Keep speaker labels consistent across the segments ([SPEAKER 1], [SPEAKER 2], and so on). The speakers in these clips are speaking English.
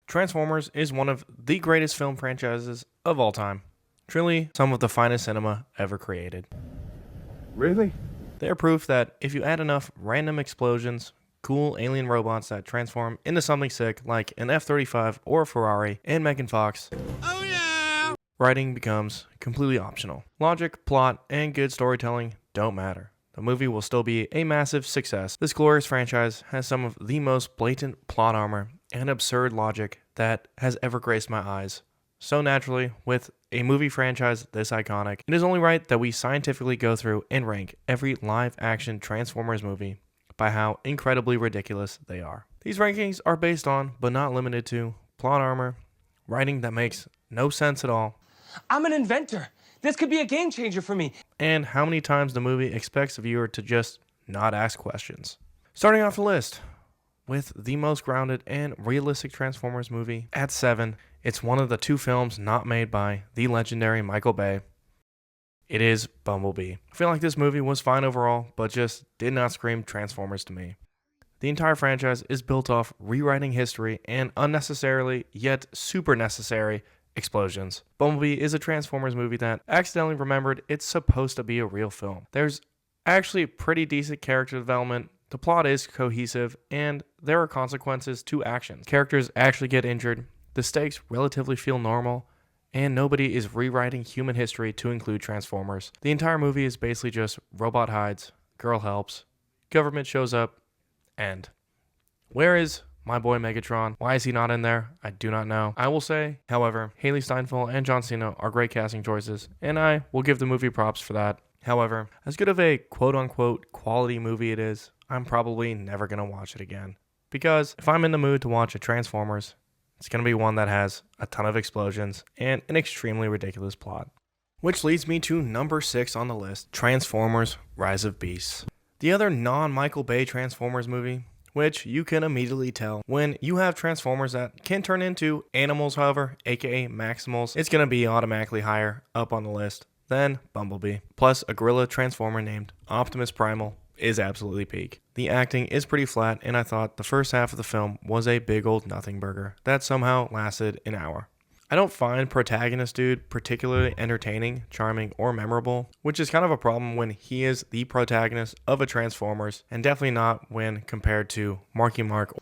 [SPEAKER 1] Transformers is one of the greatest film franchises of all time. Truly, some of the finest cinema ever created.
[SPEAKER 2] Really?
[SPEAKER 1] They are proof that if you add enough random explosions, cool alien robots that transform into something sick like an F-35 or a Ferrari, and Megan Fox, writing becomes completely optional. Logic, plot, and good storytelling don't matter. The movie will still be a massive success. This glorious franchise has some of the most blatant plot armor and absurd logic that has ever graced my eyes. So naturally, with a movie franchise this iconic, it is only right that we scientifically go through and rank every live-action Transformers movie by how incredibly ridiculous they are. These rankings are based on, but not limited to, plot armor, writing that makes no sense at all,
[SPEAKER 3] I'm an inventor. This could be a game changer for me.
[SPEAKER 1] and how many times the movie expects the viewer to just not ask questions. Starting off the list with the most grounded and realistic Transformers movie at 7, it's one of the two films not made by the legendary Michael Bay. It is Bumblebee. I feel like this movie was fine overall, but just did not scream Transformers to me. The entire franchise is built off rewriting history and unnecessarily, yet super necessary, explosions. Bumblebee is a Transformers movie that accidentally remembered it's supposed to be a real film. There's actually pretty decent character development, the plot is cohesive, and there are consequences to actions. Characters actually get injured, the stakes relatively feel normal, and nobody is rewriting human history to include Transformers. The entire movie is basically just robot hides, girl helps, government shows up, end. Where is my boy Megatron? Why is he not in there? I do not know. I will say, however, Haley Steinfeld and John Cena are great casting choices, and I will give the movie props for that. However, as good of a quote-unquote quality movie it is, I'm probably never going to watch it again. Because if I'm in the mood to watch a Transformers, it's going to be one that has a ton of explosions and an extremely ridiculous plot. Which leads me to number 6 on the list, Transformers: Rise of Beasts. The other non-Michael Bay Transformers movie, which you can immediately tell when you have Transformers that can turn into animals, however, aka Maximals, it's going to be automatically higher up on the list than Bumblebee. Plus, a gorilla Transformer named Optimus Primal is absolutely peak. The acting is pretty flat, and I thought the first half of the film was a big old nothing burger that somehow lasted an hour. I don't find protagonist dude particularly entertaining, charming, or memorable, which is kind of a problem when he is the protagonist of a Transformers, and definitely not when compared to Marky Mark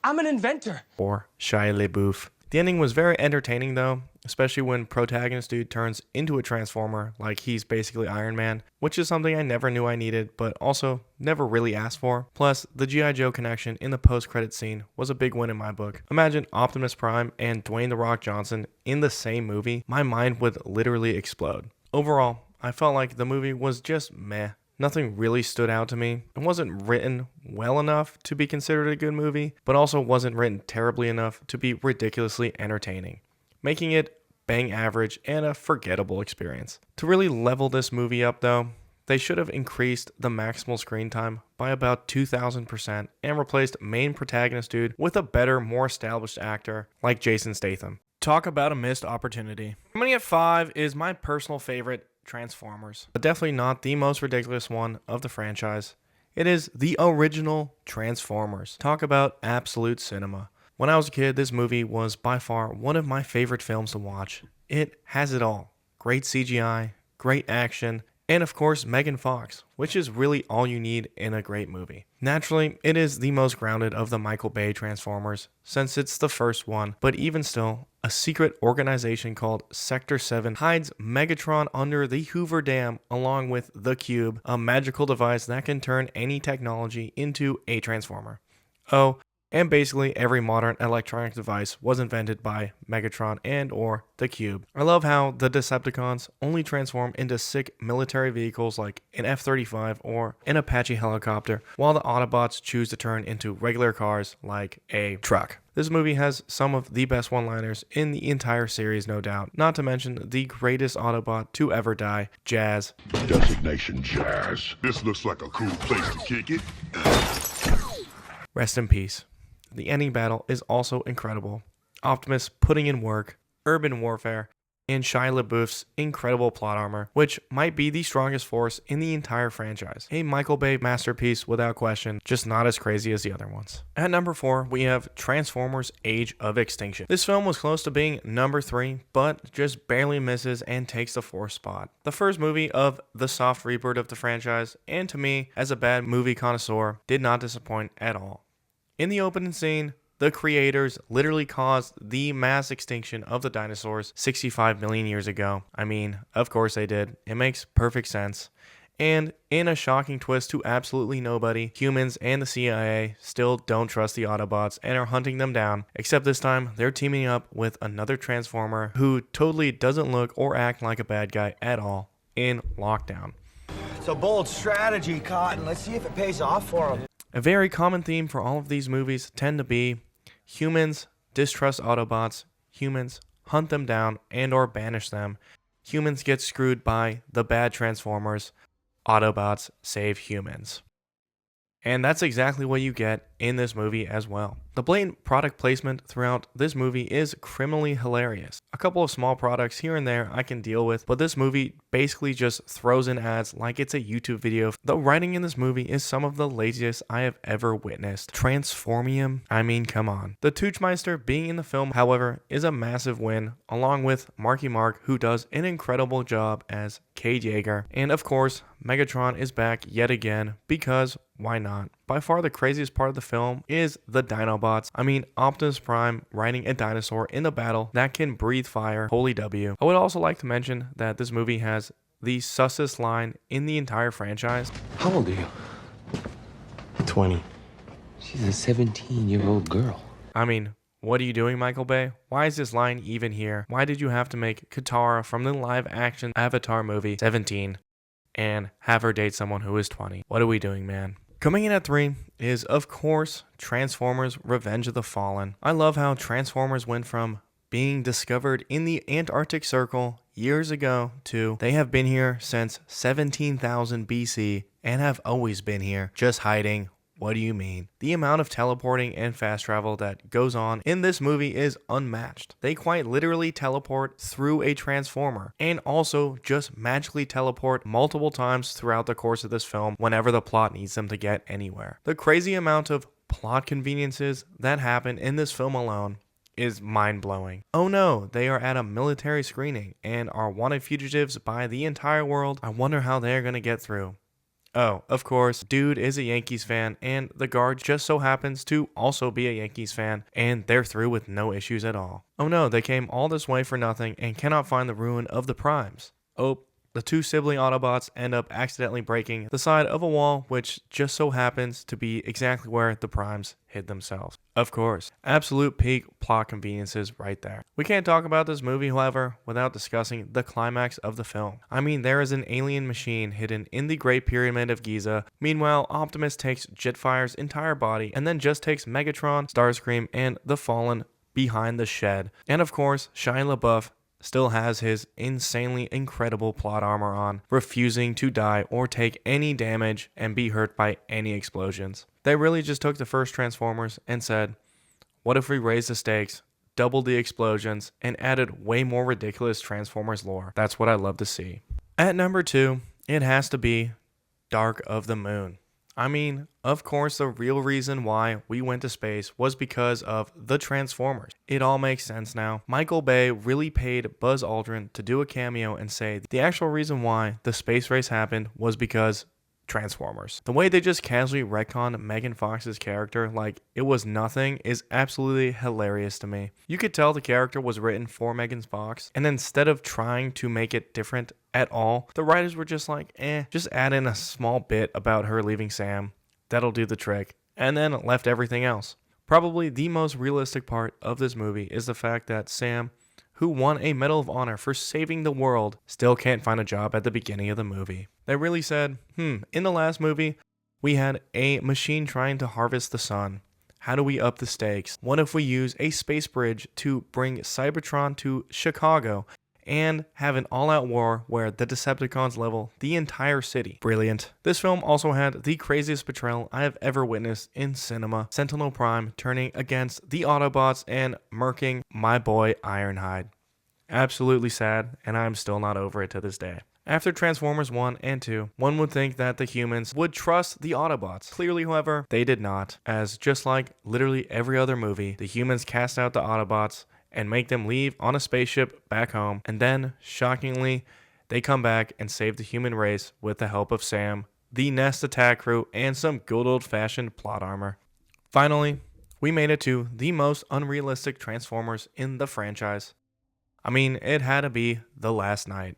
[SPEAKER 3] I'm an inventor.
[SPEAKER 1] or Shia LaBeouf. The ending was very entertaining though, especially when protagonist dude turns into a Transformer like he's basically Iron Man, which is something I never knew I needed, but also never really asked for. Plus, the G.I. Joe connection in the post-credit scene was a big win in my book. Imagine Optimus Prime and Dwayne "The Rock" Johnson in the same movie. My mind would literally explode. Overall, I felt like the movie was just meh. Nothing really stood out to me. It wasn't written well enough to be considered a good movie, but also wasn't written terribly enough to be ridiculously entertaining, making it bang average and a forgettable experience. To really level this movie up though, they should have increased the maximal screen time by about 2,000% and replaced main protagonist dude with a better, more established actor like Jason Statham. Talk about a missed opportunity. Coming at 5 is my personal favorite Transformers, but definitely not the most ridiculous one of the franchise. It is the original Transformers. Talk about absolute cinema. When I was a kid, this movie was by far one of my favorite films to watch. It has it all. Great CGI, great action, and of course Megan Fox, which is really all you need in a great movie. Naturally, it is the most grounded of the Michael Bay Transformers, since it's the first one, but even still, a secret organization called Sector 7 hides Megatron under the Hoover Dam along with the Cube, a magical device that can turn any technology into a Transformer. Oh, and basically every modern electronic device was invented by Megatron and or the Cube. I love how the Decepticons only transform into sick military vehicles like an F-35 or an Apache helicopter, while the Autobots choose to turn into regular cars like a truck. This movie has some of the best one-liners in the entire series, no doubt, not to mention the greatest Autobot to ever die, Jazz.
[SPEAKER 2] Designation Jazz. This looks like a cool place to kick it.
[SPEAKER 1] Rest in peace. The ending battle is also incredible. Optimus putting in work, urban warfare, and Shia LaBeouf's incredible plot armor, which might be the strongest force in the entire franchise. A Michael Bay masterpiece without question, just not as crazy as the other ones. At number 4, we have Transformers: Age of Extinction. This film was close to being number 3, but just barely misses and takes the 4th spot. The first movie of the soft reboot of the franchise, and to me, as a bad movie connoisseur, did not disappoint at all. In the opening scene, the creators literally caused the mass extinction of the dinosaurs 65 million years ago. I mean, of course they did. It makes perfect sense. And in a shocking twist to absolutely nobody, humans and the CIA still don't trust the Autobots and are hunting them down, except this time they're teaming up with another Transformer who totally doesn't look or act like a bad guy at all in Lockdown.
[SPEAKER 4] It's a bold strategy, Cotton. Let's see if it pays off for him.
[SPEAKER 1] A very common theme for all of these movies tend to be humans distrust Autobots, humans hunt them down and or banish them, humans get screwed by the bad Transformers, Autobots save humans. And that's exactly what you get in this movie as well. The blatant product placement throughout this movie is criminally hilarious. A couple of small products here and there I can deal with, but this movie basically just throws in ads like it's a YouTube video. The writing in this movie is some of the laziest I have ever witnessed. Transformium? I mean, come on. The Toochmeister being in the film, however, is a massive win, along with Marky Mark, who does an incredible job as Cade Yeager. And of course, Megatron is back yet again, because why not? By far the craziest part of the film is the Dinobots. I mean, Optimus Prime riding a dinosaur in a battle that can breathe fire. Holy W. I would also like to mention that this movie has the sussest line in the entire franchise.
[SPEAKER 3] How old are you?
[SPEAKER 5] 20.
[SPEAKER 3] She's a 17-year-old girl.
[SPEAKER 1] I mean, what are you doing, Michael Bay? Why is this line even here? Why did you have to make Katara from the live-action Avatar movie 17 and have her date someone who is 20? What are we doing, man? Coming in at 3 is, of course, Transformers: Revenge of the Fallen. I love how Transformers went from being discovered in the Antarctic Circle years ago to they have been here since 17,000 BC and have always been here, just hiding. What do you mean? The amount of teleporting and fast travel that goes on in this movie is unmatched. They quite literally teleport through a transformer and also just magically teleport multiple times throughout the course of this film whenever the plot needs them to get anywhere. The crazy amount of plot conveniences that happen in this film alone is mind-blowing. Oh no, they are at a military screening and are wanted fugitives by the entire world. I wonder how they're gonna get through. Oh, of course, dude is a Yankees fan, and the guard just so happens to also be a Yankees fan, and they're through with no issues at all. Oh no, they came all this way for nothing and cannot find the ruin of the Primes. Oh, the two sibling Autobots end up accidentally breaking the side of a wall, which just so happens to be exactly where the Primes hid themselves. Of course, absolute peak plot conveniences right there. We can't talk about this movie, however, without discussing the climax of the film. I mean, there is an alien machine hidden in the Great Pyramid of Giza. Meanwhile, Optimus takes Jetfire's entire body and then just takes Megatron, Starscream, and the Fallen behind the shed. And of course, Shia LaBeouf still has his insanely incredible plot armor on, refusing to die or take any damage and be hurt by any explosions. They really just took the first Transformers and said, what if we raised the stakes, doubled the explosions, and added way more ridiculous Transformers lore? That's what I love to see. At number 2, it has to be Dark of the Moon. I mean, of course, the real reason why we went to space was because of the Transformers. It all makes sense now. Michael Bay really paid Buzz Aldrin to do a cameo and say the actual reason why the space race happened was because Transformers. The way they just casually retconned Megan Fox's character like it was nothing is absolutely hilarious to me. You could tell the character was written for Megan Fox, and instead of trying to make it different at all, the writers were just like, just add in a small bit about her leaving Sam. That'll do the trick. And then left everything else. Probably the most realistic part of this movie is the fact that Sam, who won a Medal of Honor for saving the world, still can't find a job at the beginning of the movie. They really said, in the last movie, we had a machine trying to harvest the sun. How do we up the stakes? What if we use a space bridge to bring Cybertron to Chicago and have an all-out war where the Decepticons level the entire city? Brilliant. This film also had the craziest betrayal I have ever witnessed in cinema. Sentinel Prime turning against the Autobots and murking my boy Ironhide. Absolutely sad, and I'm still not over it to this day. After Transformers 1 and 2, one would think that the humans would trust the Autobots. Clearly, however, they did not, as just like literally every other movie, the humans cast out the Autobots and make them leave on a spaceship back home, and then, shockingly, they come back and save the human race with the help of Sam, the Nest attack crew, and some good old-fashioned plot armor. Finally, we made it to the most unrealistic Transformers in the franchise. I mean, it had to be The Last Knight.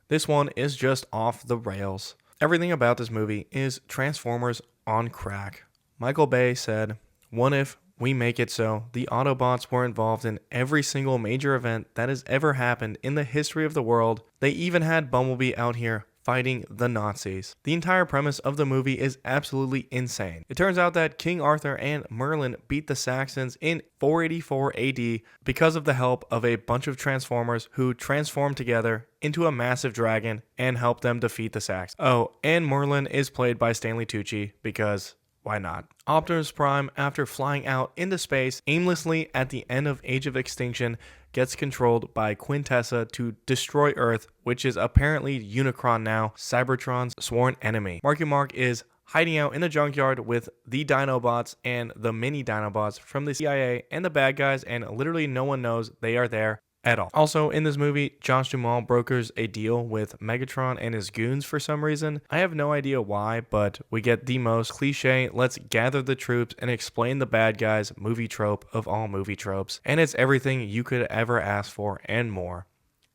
[SPEAKER 1] This one is just off the rails. Everything about this movie is Transformers on crack. Michael Bay said, "What if we make it so the Autobots were involved in every single major event that has ever happened in the history of the world? They even had Bumblebee out here fighting the Nazis." The entire premise of the movie is absolutely insane. It turns out that King Arthur and Merlin beat the Saxons in 484 AD because of the help of a bunch of Transformers who transformed together into a massive dragon and helped them defeat the Saxons. Oh, and Merlin is played by Stanley Tucci because why not? Optimus Prime, after flying out into space aimlessly at the end of Age of Extinction, gets controlled by Quintessa to destroy Earth, which is apparently Unicron now, Cybertron's sworn enemy. Marky Mark is hiding out in the junkyard with the Dinobots and the mini Dinobots from the CIA and the bad guys, and literally no one knows they are there at all. Also, in this movie, Josh Duhamel brokers a deal with Megatron and his goons for some reason. I have no idea why, but we get the most cliche, let's gather the troops and explain the bad guys movie trope of all movie tropes. And it's everything you could ever ask for and more.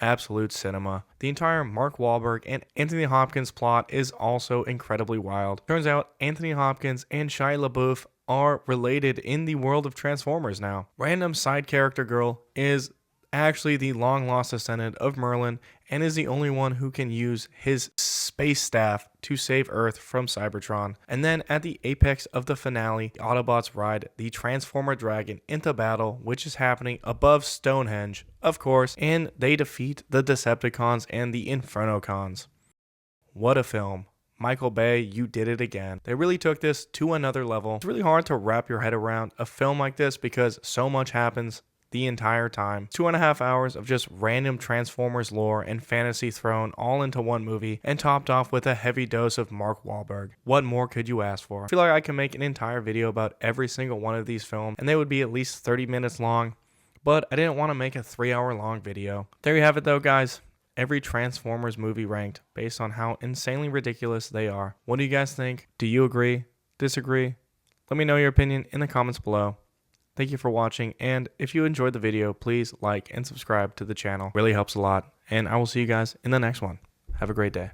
[SPEAKER 1] Absolute cinema. The entire Mark Wahlberg and Anthony Hopkins plot is also incredibly wild. Turns out Anthony Hopkins and Shia LaBeouf are related in the world of Transformers now. Random side character girl is actually the long-lost descendant of Merlin and is the only one who can use his space staff to save Earth from Cybertron. And then at the apex of the finale, the Autobots ride the Transformer Dragon into battle, which is happening above Stonehenge, of course, and they defeat the Decepticons and the Infernocons. What a film. Michael Bay, you did it again. They really took this to another level. It's really hard to wrap your head around a film like this because so much happens the entire time. 2.5 hours of just random Transformers lore and fantasy thrown all into one movie and topped off with a heavy dose of Mark Wahlberg. What more could you ask for? I feel like I can make an entire video about every single one of these films and they would be at least 30 minutes long, but I didn't want to make a 3-hour long video. There you have it though, guys. Every Transformers movie ranked based on how insanely ridiculous they are. What do you guys think? Do you agree? Disagree? Let me know your opinion in the comments below. Thank you for watching, and if you enjoyed the video, please like and subscribe to the channel. It really helps a lot, and I will see you guys in the next one. Have a great day.